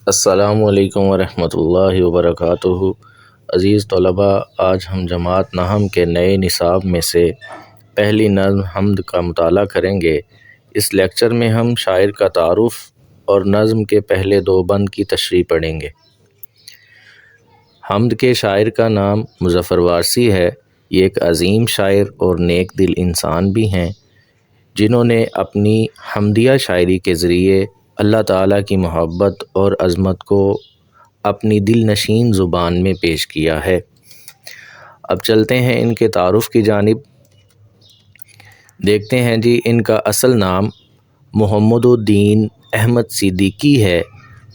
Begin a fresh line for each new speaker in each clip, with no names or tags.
السلام علیکم ورحمۃ اللہ وبرکاتہ۔ عزیز طلباء، آج ہم جماعت نحم کے نئے نصاب میں سے پہلی نظم حمد کا مطالعہ کریں گے۔ اس لیکچر میں ہم شاعر کا تعارف اور نظم کے پہلے دو بند کی تشریح پڑھیں گے۔ حمد کے شاعر کا نام مظفر وارثی ہے۔ یہ ایک عظیم شاعر اور نیک دل انسان بھی ہیں، جنہوں نے اپنی حمدیہ شاعری کے ذریعے اللہ تعالیٰ کی محبت اور عظمت کو اپنی دل نشین زبان میں پیش کیا ہے۔ اب چلتے ہیں ان کے تعارف کی جانب۔ دیکھتے ہیں جی، ان کا اصل نام محمد الدین احمد صدیقی ہے۔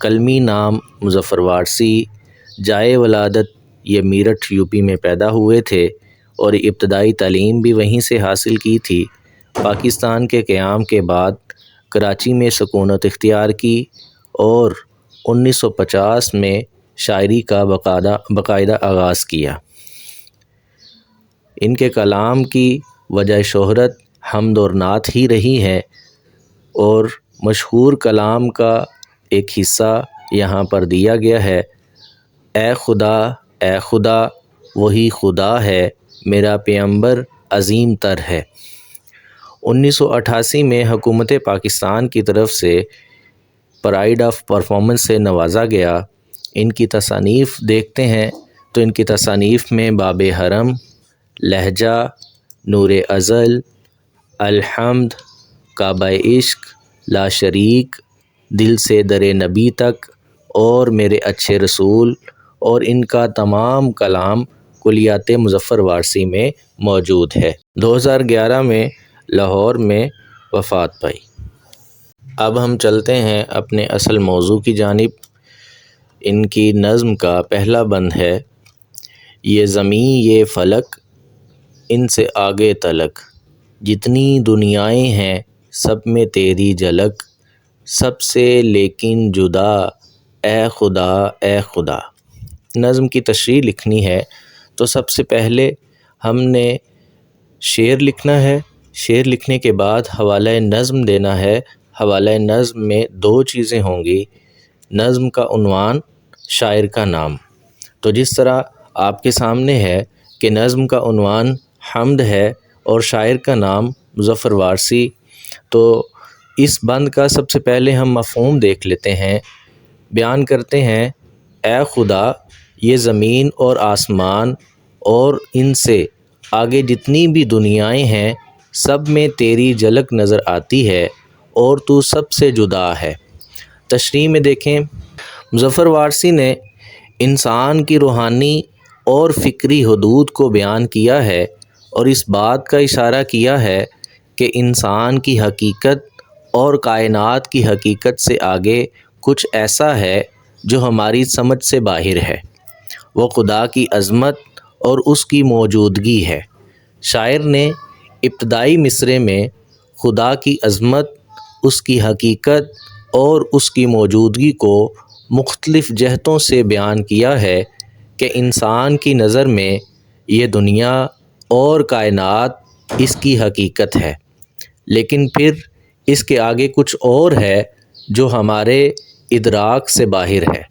قلمی نام مظفر وارثی۔ جائے ولادت یہ میرٹھ یو پی میں پیدا ہوئے تھے اور ابتدائی تعلیم بھی وہیں سے حاصل کی تھی۔ پاکستان کے قیام کے بعد کراچی میں سکونت اختیار کی اور 1950 میں شاعری کا باقاعدہ آغاز کیا۔ ان کے کلام کی وجہ شہرت حمد اور نعت ہی رہی ہے، اور مشہور کلام کا ایک حصہ یہاں پر دیا گیا ہے۔ اے خدا وہی خدا ہے، میرا پیغمبر عظیم تر ہے۔ 1988 میں حکومت پاکستان کی طرف سے پرائڈ آف پرفارمنس سے نوازا گیا۔ ان کی تصانیف دیکھتے ہیں تو ان کی تصانیف میں باب حرم، لہجہ، نور ازل، الحمد، کعبہ عشق، لا شریک، دل سے در نبی تک اور میرے اچھے رسول اور ان کا تمام کلام کلیات مظفر وارثی میں موجود ہے۔ 2011 میں لاہور میں وفات پائی۔ اب ہم چلتے ہیں اپنے اصل موضوع کی جانب۔ ان کی نظم کا پہلا بند ہے: یہ زمیں یہ فلک، ان سے آگے تلک، جتنی دنیائیں ہیں سب میں تیری جھلک، سب سے لیکن جدا، اے خدا اے خدا۔ نظم کی تشریح لکھنی ہے تو سب سے پہلے ہم نے شعر لکھنا ہے۔ شعر لکھنے کے بعد حوالہ نظم دینا ہے۔ حوالہ نظم میں دو چیزیں ہوں گی: نظم کا عنوان، شاعر کا نام۔ تو جس طرح آپ کے سامنے ہے کہ نظم کا عنوان حمد ہے اور شاعر کا نام مظفر وارثی، تو اس بند کا سب سے پہلے ہم مفہوم دیکھ لیتے ہیں۔ بیان کرتے ہیں: اے خدا، یہ زمین اور آسمان اور ان سے آگے جتنی بھی دنیائیں ہیں سب میں تیری جھلک نظر آتی ہے اور تو سب سے جدا ہے۔ تشریح میں دیکھیں، مظفر وارثی نے انسان کی روحانی اور فکری حدود کو بیان کیا ہے اور اس بات کا اشارہ کیا ہے کہ انسان کی حقیقت اور کائنات کی حقیقت سے آگے کچھ ایسا ہے جو ہماری سمجھ سے باہر ہے۔ وہ خدا کی عظمت اور اس کی موجودگی ہے۔ شاعر نے ابتدائی مصرعے میں خدا کی عظمت، اس کی حقیقت اور اس کی موجودگی کو مختلف جہتوں سے بیان کیا ہے کہ انسان کی نظر میں یہ دنیا اور کائنات اس کی حقیقت ہے، لیکن پھر اس کے آگے کچھ اور ہے جو ہمارے ادراک سے باہر ہے۔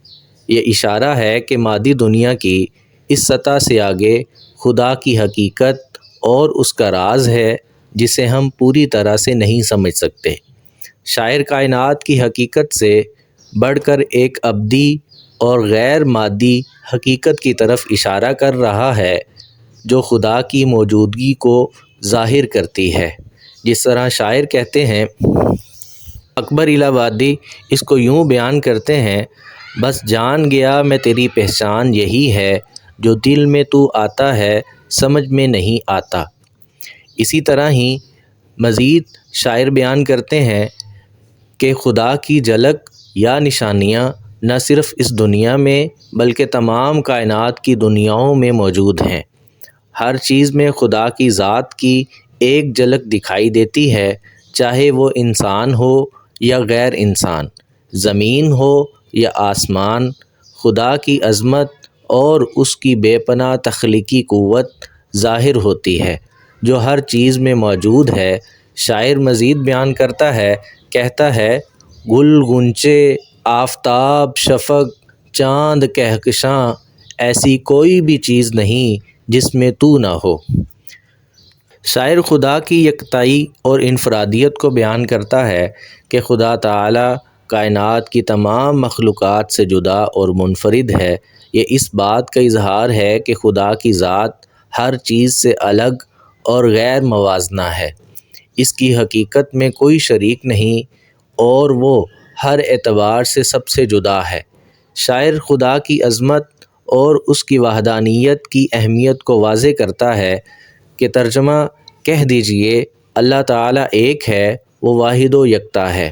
یہ اشارہ ہے کہ مادی دنیا کی اس سطح سے آگے خدا کی حقیقت اور اس کا راز ہے جسے ہم پوری طرح سے نہیں سمجھ سکتے۔ شاعر کائنات کی حقیقت سے بڑھ کر ایک ابدی اور غیر مادی حقیقت کی طرف اشارہ کر رہا ہے جو خدا کی موجودگی کو ظاہر کرتی ہے۔ جس طرح شاعر کہتے ہیں، اکبر الہ آبادی اس کو یوں بیان کرتے ہیں: بس جان گیا میں تیری پہچان یہی ہے، جو دل میں تو آتا ہے سمجھ میں نہیں آتا۔ اسی طرح ہی مزید شاعر بیان کرتے ہیں کہ خدا کی جھلک یا نشانیاں نہ صرف اس دنیا میں بلکہ تمام کائنات کی دنیاؤں میں موجود ہیں۔ ہر چیز میں خدا کی ذات کی ایک جھلک دکھائی دیتی ہے، چاہے وہ انسان ہو یا غیر انسان، زمین ہو یا آسمان۔ خدا کی عظمت اور اس کی بے پناہ تخلیقی قوت ظاہر ہوتی ہے جو ہر چیز میں موجود ہے۔ شاعر مزید بیان کرتا ہے، کہتا ہے: گل گنچے آفتاب، شفق، چاند، کہکشاں، ایسی کوئی بھی چیز نہیں جس میں تو نہ ہو۔ شاعر خدا کی یکتائی اور انفرادیت کو بیان کرتا ہے کہ خدا تعالی کائنات کی تمام مخلوقات سے جدا اور منفرد ہے۔ یہ اس بات کا اظہار ہے کہ خدا کی ذات ہر چیز سے الگ اور غیر موازنہ ہے، اس کی حقیقت میں کوئی شریک نہیں اور وہ ہر اعتبار سے سب سے جدا ہے۔ شاعر خدا کی عظمت اور اس کی وحدانیت کی اہمیت کو واضح کرتا ہے کہ ترجمہ کہہ دیجئے اللہ تعالیٰ ایک ہے، وہ واحد و یکتا ہے۔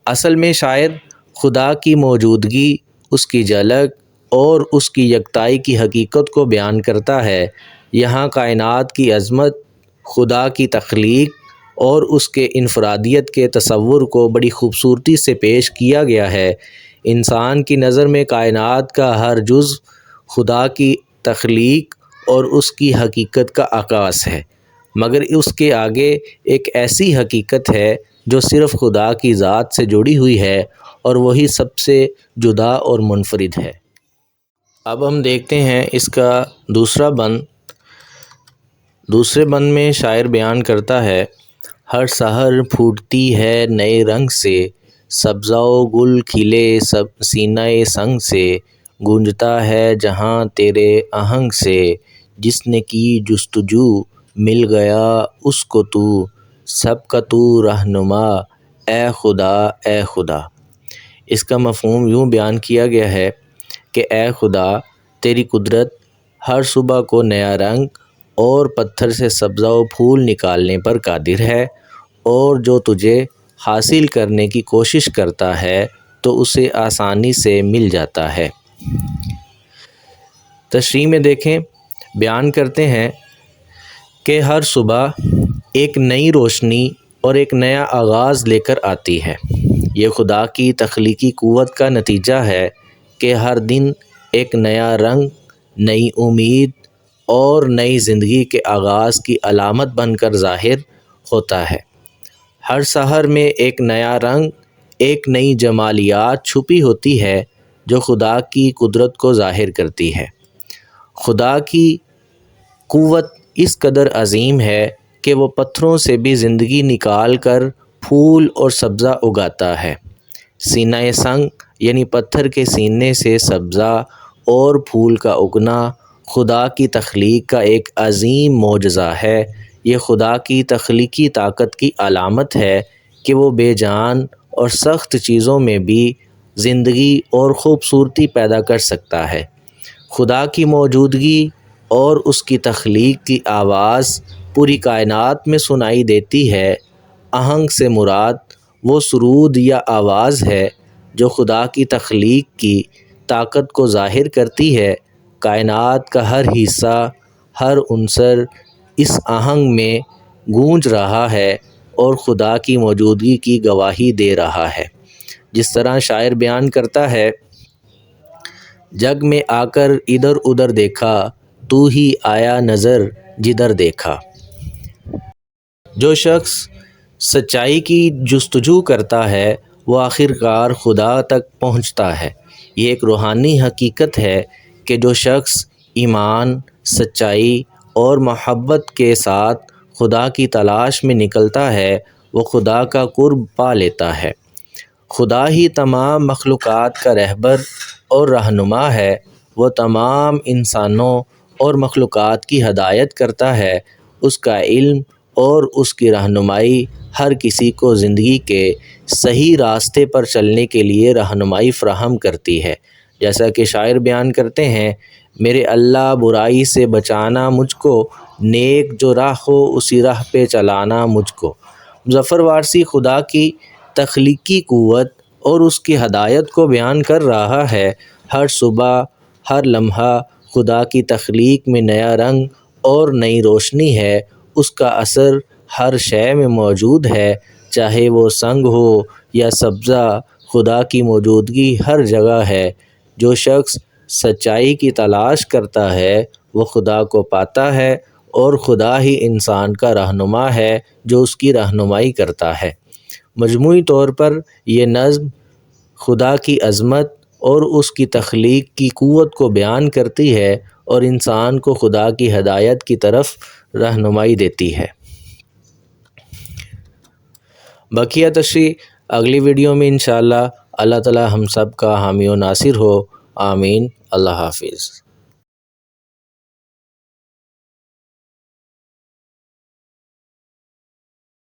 اصل میں شاعر خدا کی موجودگی، اس کی جھلک اور اس کی یکتائی کی حقیقت کو بیان کرتا ہے۔ یہاں کائنات کی عظمت، خدا کی تخلیق اور اس کے انفرادیت کے تصور کو بڑی خوبصورتی سے پیش کیا گیا ہے۔ انسان کی نظر میں کائنات کا ہر جزو خدا کی تخلیق اور اس کی حقیقت کا عکاس ہے، مگر اس کے آگے ایک ایسی حقیقت ہے جو صرف خدا کی ذات سے جڑی ہوئی ہے اور وہی سب سے جدا اور منفرد ہے۔ اب ہم دیکھتے ہیں اس کا دوسرا بند۔ دوسرے بند میں شاعر بیان کرتا ہے، ہر سحر پھوٹتی ہے نئے رنگ سے، سبزہ و گل کھلے سب سینہ سنگ سے، گونجتا ہے جہاں تیرے آہنگ سے، جس نے کی جستجو مل گیا اس کو تو، سب کا تو رہنما اے خدا اے خدا۔ اس کا مفہوم یوں بیان کیا گیا ہے کہ اے خدا، تیری قدرت ہر صبح کو نیا رنگ اور پتھر سے سبزہ و پھول نکالنے پر قادر ہے، اور جو تجھے حاصل کرنے کی کوشش کرتا ہے تو اسے آسانی سے مل جاتا ہے۔ تشریح میں دیکھیں، بیان کرتے ہیں کہ ہر صبح ایک نئی روشنی اور ایک نیا آغاز لے کر آتی ہے۔ یہ خدا کی تخلیقی قوت کا نتیجہ ہے کہ ہر دن ایک نیا رنگ، نئی امید اور نئی زندگی کے آغاز کی علامت بن کر ظاہر ہوتا ہے۔ ہر سحر میں ایک نیا رنگ، ایک نئی جمالیات چھپی ہوتی ہے جو خدا کی قدرت کو ظاہر کرتی ہے۔ خدا کی قوت اس قدر عظیم ہے کہ وہ پتھروں سے بھی زندگی نکال کر پھول اور سبزہ اگاتا ہے۔ سینہ سنگ یعنی پتھر کے سینے سے سبزہ اور پھول کا اگنا خدا کی تخلیق کا ایک عظیم معجزہ ہے۔ یہ خدا کی تخلیقی طاقت کی علامت ہے کہ وہ بے جان اور سخت چیزوں میں بھی زندگی اور خوبصورتی پیدا کر سکتا ہے۔ خدا کی موجودگی اور اس کی تخلیق کی آواز پوری کائنات میں سنائی دیتی ہے۔ آہنگ سے مراد وہ سرود یا آواز ہے جو خدا کی تخلیق کی طاقت کو ظاہر کرتی ہے۔ کائنات کا ہر حصہ، ہر عنصر اس آہنگ میں گونج رہا ہے اور خدا کی موجودگی کی گواہی دے رہا ہے۔ جس طرح شاعر بیان کرتا ہے، جگ میں آ کر ادھر ادھر دیکھا، تو ہی آیا نظر جدھر دیکھا۔ جو شخص سچائی کی جستجو کرتا ہے وہ آخر کار خدا تک پہنچتا ہے۔ یہ ایک روحانی حقیقت ہے کہ جو شخص ایمان، سچائی اور محبت کے ساتھ خدا کی تلاش میں نکلتا ہے وہ خدا کا قرب پا لیتا ہے۔ خدا ہی تمام مخلوقات کا رہبر اور رہنما ہے۔ وہ تمام انسانوں اور مخلوقات کی ہدایت کرتا ہے۔ اس کا علم اور اس کی رہنمائی ہر کسی کو زندگی کے صحیح راستے پر چلنے کے لیے رہنمائی فراہم کرتی ہے۔ جیسا کہ شاعر بیان کرتے ہیں، میرے اللہ برائی سے بچانا مجھ کو، نیک جو راہ ہو اسی راہ پہ چلانا مجھ کو۔ مظفر وارثی خدا کی تخلیقی قوت اور اس کی ہدایت کو بیان کر رہا ہے۔ ہر صبح، ہر لمحہ خدا کی تخلیق میں نیا رنگ اور نئی روشنی ہے۔ اس کا اثر ہر شے میں موجود ہے، چاہے وہ سنگ ہو یا سبزہ، خدا کی موجودگی ہر جگہ ہے۔ جو شخص سچائی کی تلاش کرتا ہے وہ خدا کو پاتا ہے، اور خدا ہی انسان کا رہنما ہے جو اس کی رہنمائی کرتا ہے۔ مجموعی طور پر یہ نظم خدا کی عظمت اور اس کی تخلیق کی قوت کو بیان کرتی ہے اور انسان کو خدا کی ہدایت کی طرف رہنمائی دیتی ہے۔ بقیہ تشریح اگلی ویڈیو میں انشاءاللہ۔ اللہ تعالی ہم سب کا حامی و ناصر ہو، آمین۔ اللہ حافظ۔